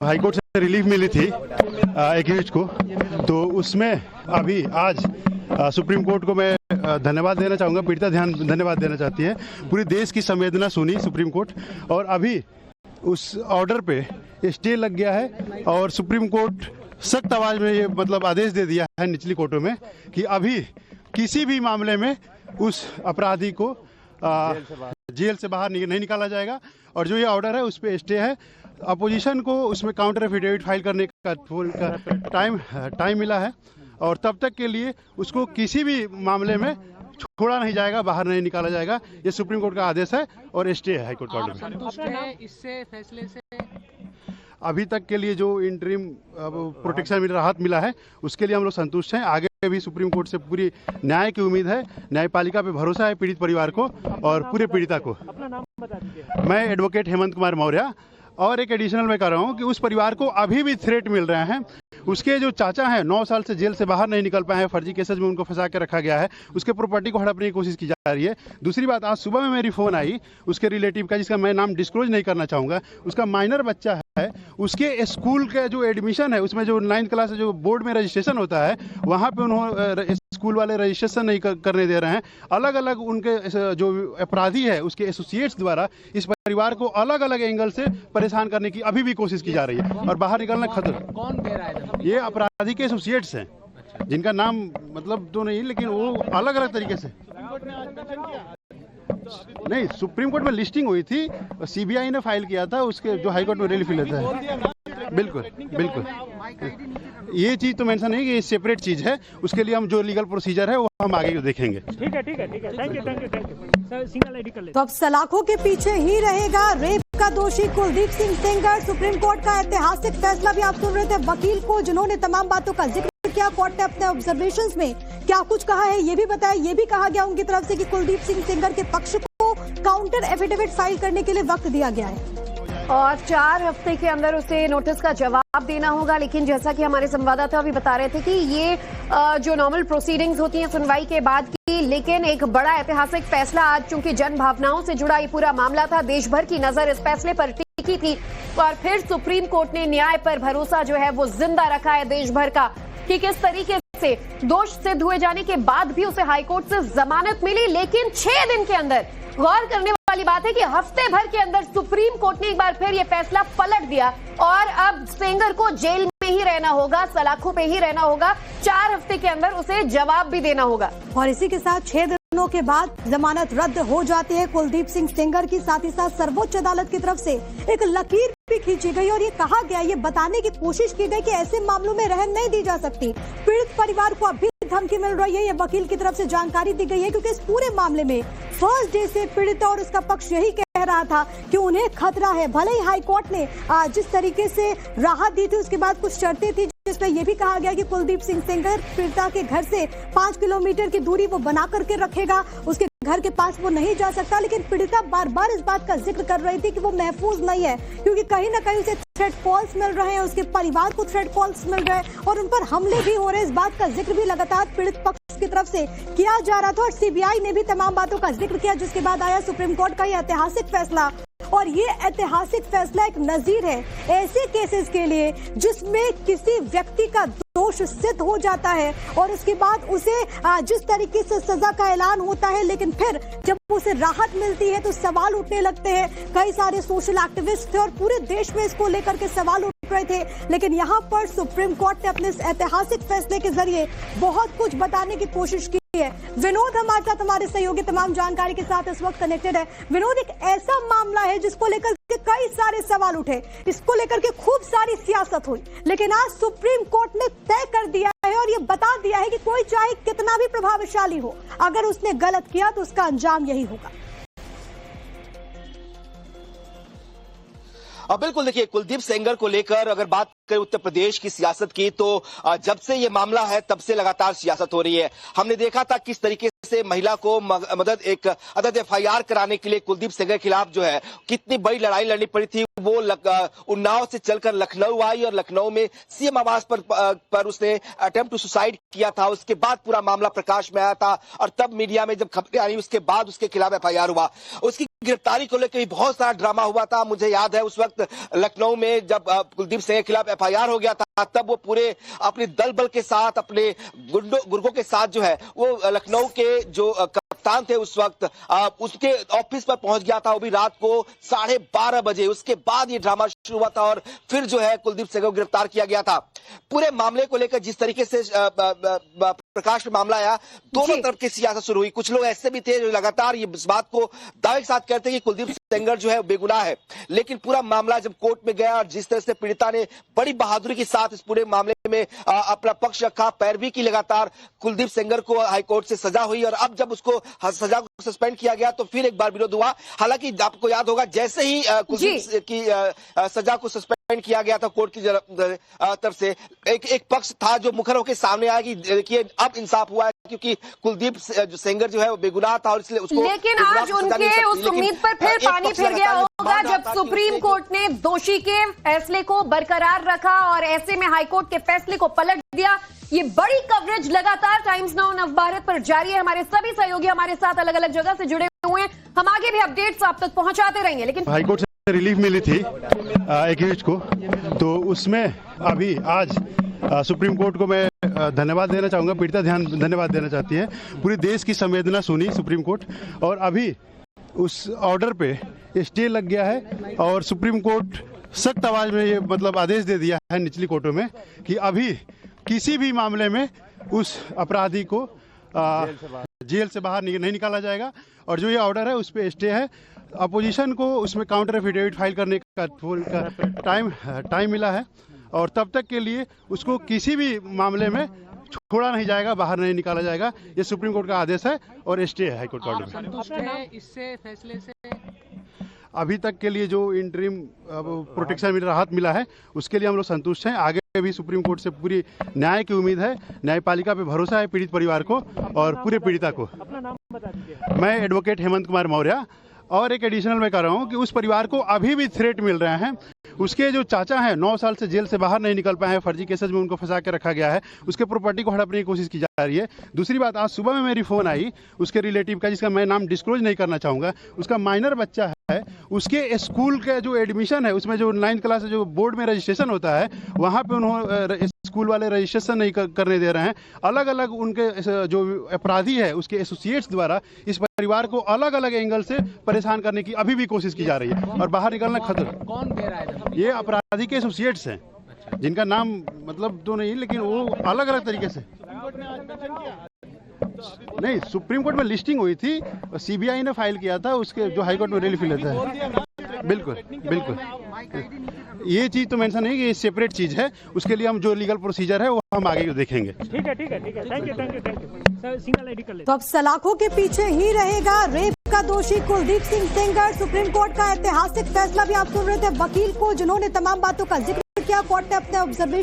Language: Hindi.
हाईकोर्ट से रिलीफ मिली थी एक्यूज्ड को, तो उसमें अभी आज सुप्रीम कोर्ट को मैं धन्यवाद देना चाहूँगा, पीड़िता धन्यवाद देना चाहती है। पूरी देश की संवेदना सुनी सुप्रीम कोर्ट, और अभी उस ऑर्डर पे स्टे लग गया है और सुप्रीम कोर्ट सख्त आवाज में ये मतलब आदेश दे दिया है निचली कोर्टों में कि अभी किसी भी मामले में उस अपराधी को जेल से बाहर नहीं निकाला जाएगा। और जो ये ऑर्डर है उस पर स्टे है। अपोजिशन को उसमें काउंटर एफिडेविट फाइल करने का टाइम मिला है, और तब तक के लिए उसको किसी भी मामले में छोड़ा नहीं जाएगा, बाहर नहीं निकाला जाएगा। ये सुप्रीम कोर्ट का आदेश है और स्टे है हाईकोर्ट का ऑर्डर में। संतुष्ट है इससे फैसले से? अभी तक के लिए जो इंटरिम प्रोटेक्शन राहत मिला है उसके लिए हम लोग संतुष्ट हैं। आगे भी सुप्रीम कोर्ट से पूरी न्याय की उम्मीद है, न्यायपालिका पे भरोसा है पीड़ित परिवार को और पूरे पीड़िता को। अपना नाम बता दीजिए। मैं एडवोकेट हेमंत कुमार मौर्य। और एक एडिशनल मैं कह रहा हूँ कि उस परिवार को अभी भी थ्रेट मिल रहे हैं। उसके जो चाचा हैं 9 साल से जेल से बाहर नहीं निकल पाए हैं, फर्जी केसेस में उनको फंसा के रखा गया है, उसके प्रॉपर्टी को हड़पने की कोशिश की जा रही है। दूसरी बात, आज सुबह में मेरी फ़ोन आई उसके रिलेटिव का, जिसका मैं नाम डिस्क्लोज नहीं करना चाहूँगा। उसका माइनर बच्चा है, उसके स्कूल का जो एडमिशन है उसमें जो 9th क्लास जो बोर्ड में रजिस्ट्रेशन होता है वहाँ पे उन्होंने स्कूल वाले रजिस्ट्रेशन नहीं करने दे रहे हैं। अलग अलग उनके जो अपराधी है उसके एसोसिएट्स द्वारा इस परिवार को अलग अलग एंगल से परेशान करने की अभी भी कोशिश की जा रही है और बाहर निकलना खतरा। कौन दे रहा है? ये अपराधी के एसोसिएट्स हैं, जिनका नाम मतलब तो नहीं, लेकिन वो अलग अलग तरीके से नहीं। सुप्रीम कोर्ट में लिस्टिंग हुई थी, सीबीआई ने फाइल किया था, उसके जो हाईकोर्ट में रिलीफ लेता है। बिल्कुल बिल्कुल, ये चीज तो मेंशन नहीं कि ये सेपरेट चीज है। उसके लिए हम जो लीगल प्रोसीजर है वो हम आगे देखेंगे। ठीक है ठीक है ठीक है, thank you sir. Single ID कर ले। तो अब सलाखों के पीछे ही रहेगा रेप का दोषी कुलदीप सिंह सेंगर। सुप्रीम कोर्ट का ऐतिहासिक फैसला भी आप सुन रहे थे वकील को, जिन्होंने तमाम बातों का जिक्र किया। कोर्ट ने अपने ऑब्जर्वेशंस में क्या कुछ कहा है ये भी बताया। ये भी कहा गया उनकी तरफ से कि कुलदीप सिंह सेंगर के पक्ष को काउंटर एफिडेविट फाइल करने के लिए वक्त दिया गया है और 4 हफ्ते के अंदर उसे नोटिस का जवाब देना होगा। लेकिन जैसा कि हमारे संवाददाता अभी बता रहे थे कि ये जो नॉर्मल प्रोसीडिंग्स होती हैं सुनवाई के बाद की, लेकिन एक बड़ा ऐतिहासिक फैसला आज, चूंकि जन भावनाओं से जुड़ा ये पूरा मामला था, देश भर की नजर इस फैसले पर टिकी थी और फिर सुप्रीम कोर्ट ने न्याय पर भरोसा जो है वो जिंदा रखा है देश भर का, कि किस तरीके से दोष सिद्ध हुए जाने के बाद भी उसे हाईकोर्ट से जमानत मिली। लेकिन 6 दिन के अंदर, गौर करने वाली बात है कि हफ्ते भर के अंदर सुप्रीम कोर्ट ने एक बार फिर यह फैसला पलट दिया और अब सेंगर को जेल में ही रहना होगा, सलाखों पे ही रहना होगा। 4 हफ्ते के अंदर उसे जवाब भी देना होगा। और इसी के साथ 6 दिनों के बाद जमानत रद्द हो जाती है कुलदीप सिंह सेंगर की। साथ ही साथ सर्वोच्च अदालत की तरफ से एक लकीर भी खींची गई और ये कहा गया, ये बताने की कोशिश की गई कि ऐसे मामलों में रहम नहीं दी जा सकती। पीड़ित परिवार को अभी धमकी मिल रही है, ये वकील की तरफ से जानकारी दी गई है, क्योंकि इस पूरे मामले में फर्स्ट डे से पीड़ित और उसका पक्ष यही कह रहा था कि उन्हें खतरा है। भले ही हाईकोर्ट ने जिस तरीके से राहत दी थी, उसके बाद कुछ शर्तें थी जिसमें यह भी कहा गया कि कुलदीप सिंह सेंगर पीड़िता के घर से 5 किलोमीटर की दूरी वो बना करके रखेगा, उसके घर के पास वो नहीं जा सकता। लेकिन पीड़िता बार बार इस बात का जिक्र कर रही थी कि वो महफूज नहीं है, क्योंकि कहीं ना कहीं उसे थ्रेट कॉल्स मिल रहे हैं, उसके परिवार को थ्रेट कॉल्स मिल रहे हैं और उन पर हमले भी हो रहे हैं। इस बात का जिक्र भी लगातार पीड़ित पक्ष की तरफ से किया जा रहा था और सीबीआई ने भी तमाम बातों का जिक्र किया, जिसके बाद आया सुप्रीम कोर्ट का यह ऐतिहासिक फैसला। और ये ऐतिहासिक फैसला एक नजीर है ऐसे केसेस के लिए जिसमें किसी व्यक्ति का दोष सिद्ध हो जाता है और उसके बाद उसे जिस तरीके से सजा का ऐलान होता है, लेकिन फिर जब उसे राहत मिलती है तो सवाल उठने लगते हैं। कई सारे सोशल एक्टिविस्ट थे और पूरे देश में इसको लेकर के सवाल उठ रहे थे, लेकिन यहाँ पर सुप्रीम कोर्ट ने अपने इस ऐतिहासिक फैसले के जरिए बहुत कुछ बताने की कोशिश की है। विनोद हमारे साथ, हमारे सहयोगी तमाम जानकारी के साथ इस वक्त कनेक्टेड है। विनोद, एक ऐसा मामला है जिसको लेकर के कई सारे सवाल उठे, इसको लेकर के खूब सारी सियासत हुई, लेकिन आज सुप्रीम कोर्ट ने तय कर दिया है और ये बता दिया है कि कोई चाहे कितना भी प्रभावशाली हो, अगर उसने गलत किया तो उसका अंजाम यही होगा। बिल्कुल, देखिए, कुलदीप सेंगर को लेकर अगर बात करें उत्तर प्रदेश की सियासत की, तो जब से ये मामला है तब से लगातार सियासत हो रही है। हमने देखा था किस तरीके से महिला को एक अदद एफआईआर कराने के लिए कुलदीप सेंगर के खिलाफ जो है कितनी बड़ी लड़ाई लड़नी पड़ी थी। वो उन्नाव से चलकर लखनऊ आई और लखनऊ में सीएम आवास पर उसने अटेम्प्ट टू सुसाइड किया था। उसके बाद पूरा मामला प्रकाश में आया था और तब मीडिया में जब खबरें आई उसके बाद उसके खिलाफ एफआईआर हुआ। उसकी गिरफ्तारी को लेकर बहुत सारा ड्रामा हुआ था। मुझे याद है उस वक्त लखनऊ में जब कुलदीप सिंह के खिलाफ एफआईआर हो गया था, तब वो पूरे अपने दल बल के साथ, अपने गुर्गों के साथ जो है वो लखनऊ के जो कप्तान थे उस वक्त उसके ऑफिस पर पहुंच गया था, वो भी रात को 12:30 बजे। उसके बाद ये ड्रामा शुरू हुआ था और फिर जो है कुलदीप सिंह को गिरफ्तार किया गया था। पूरे मामले को लेकर जिस तरीके से प्रकाश में मामला आया, दोनों तरफ की सियासत शुरू हुई। कुछ लोग ऐसे भी थे जो लगातार ये इस बात को दावे के साथ कहते हैं कि कुलदीप सेंगर जो है बेगुनाह है, लेकिन पूरा मामला जब कोर्ट में गया और जिस तरह से पीड़िता ने बड़ी बहादुरी के साथ इस पूरे मामले में अपना पक्ष रखा, पैरवी की लगातार, कुलदीप सेंगर को हाईकोर्ट से सजा हुई और अब जब उसको सजा को सस्पेंड किया गया तो फिर एक बार विरोध हुआ। हालांकि आपको याद होगा जैसे ही कुलदीप की सजा को सस्पेंड किया गया था कोर्ट की तरफ से, एक पक्ष था जो मुखर होकर सामने आया कि देखिए अब इंसाफ हुआ है, क्योंकि कुलदीप सेंगर जो है वो बेगुनाह था और इसलिए उसको, लेकिन आज उनके उस उम्मीद पर फिर पानी फिर गया होगा जब सुप्रीम कोर्ट ने दोषी के फैसले को बरकरार रखा और ऐसे में हाईकोर्ट के फैसले को पलट दिया। ये बड़ी कवरेज लगातार टाइम्स नाउ नवभारत पर जारी है। हमारे सभी सहयोगी हमारे साथ अलग अलग जगह से जुड़े हुए हैं, हम आगे भी अपडेट्स आप तक पहुंचाते रहेंगे। लेकिन हाईकोर्ट से रिलीफ मिली थी एक्यूज्ड को, तो उसमें अभी आज सुप्रीम कोर्ट को मैं धन्यवाद देना चाहूंगा, पीड़िता धन्यवाद देना चाहती है। पूरे देश की संवेदना सुनी सुप्रीम कोर्ट और अभी उस ऑर्डर पे स्टे लग गया है और सुप्रीम कोर्ट सख्त आवाज में ये मतलब आदेश दे दिया है निचली कोर्टों में कि अभी किसी भी मामले में उस अपराधी को जेल से बाहर नहीं निकाला जाएगा। और जो ये ऑर्डर है उस पर स्टे है। अपोजिशन को उसमें काउंटर एफिडेविट फाइल करने का टाइम मिला है और तब तक के लिए उसको किसी भी मामले में छोड़ा नहीं जाएगा, बाहर नहीं निकाला जाएगा। ये सुप्रीम कोर्ट का आदेश है और स्टे है हाईकोर्ट का ऑर्डर में। संतुष्ट हैं इससे फैसले से? अभी तक के लिए जो इंटरिम प्रोटेक्शन में राहत मिला है उसके लिए हम लोग संतुष्ट हैं। आगे भी सुप्रीम कोर्ट से पूरी न्याय की उम्मीद है, न्यायपालिका पे भरोसा है पीड़ित परिवार को और पूरे पीड़िता को। अपना नाम बता दीजिए। मैं एडवोकेट हेमंत कुमार मौर्य और एक एडिशनल मैं कर रहा हूँ कि उस परिवार को अभी भी थ्रेट मिल रहे हैं। उसके जो चाचा हैं 9 साल से जेल से बाहर नहीं निकल पाए हैं, फर्जी केसेस में उनको फंसा के रखा गया है, उसके प्रॉपर्टी को हड़पने की कोशिश की जा रही है। दूसरी बात, आज सुबह में मेरी फ़ोन आई उसके रिलेटिव का, जिसका मैं नाम डिस्क्लोज नहीं करना चाहूँगा, उसका माइनर बच्चा है, उसके स्कूल का जो एडमिशन है उसमें जो 9th क्लास जो बोर्ड में रजिस्ट्रेशन होता है वहाँ पे उन्होंने स्कूल वाले रजिस्ट्रेशन नहीं करने दे रहे हैं। अलग अलग उनके जो अपराधी है उसके एसोसिएट्स द्वारा इस परिवार को अलग अलग एंगल से परेशान करने की अभी भी कोशिश की जा रही है और बाहर निकलना खतरा। कौन दे रहा है? ये अपराधी के एसोसिएट्स हैं जिनका नाम मतलब तो नहीं, लेकिन वो अलग अलग तरीके से नहीं, सुप्रीम कोर्ट में लिस्टिंग हुई थी, सीबीआई ने फाइल किया था, उसके जो हाईकोर्ट में रिलीफ लेता है। बिल्कुल बिल्कुल, ये चीज तो मेंशन नहीं कि ये सेपरेट चीज है, उसके लिए हम जो लीगल प्रोसीजर है वो हम आगे देखेंगे। ठीक है ठीक है ठीक है, thank you sir, single ID कर लेते। तो अब सलाखों के पीछे ही रहेगा रेप का दोषी कुलदीप सिंह सेंगर। सुप्रीम कोर्ट का ऐतिहासिक फैसला भी आप सुन रहे थे वकील को, जिन्होंने तमाम बातों का जिक्र किया। कोर्ट ने अपने ऑब्जर्वेशन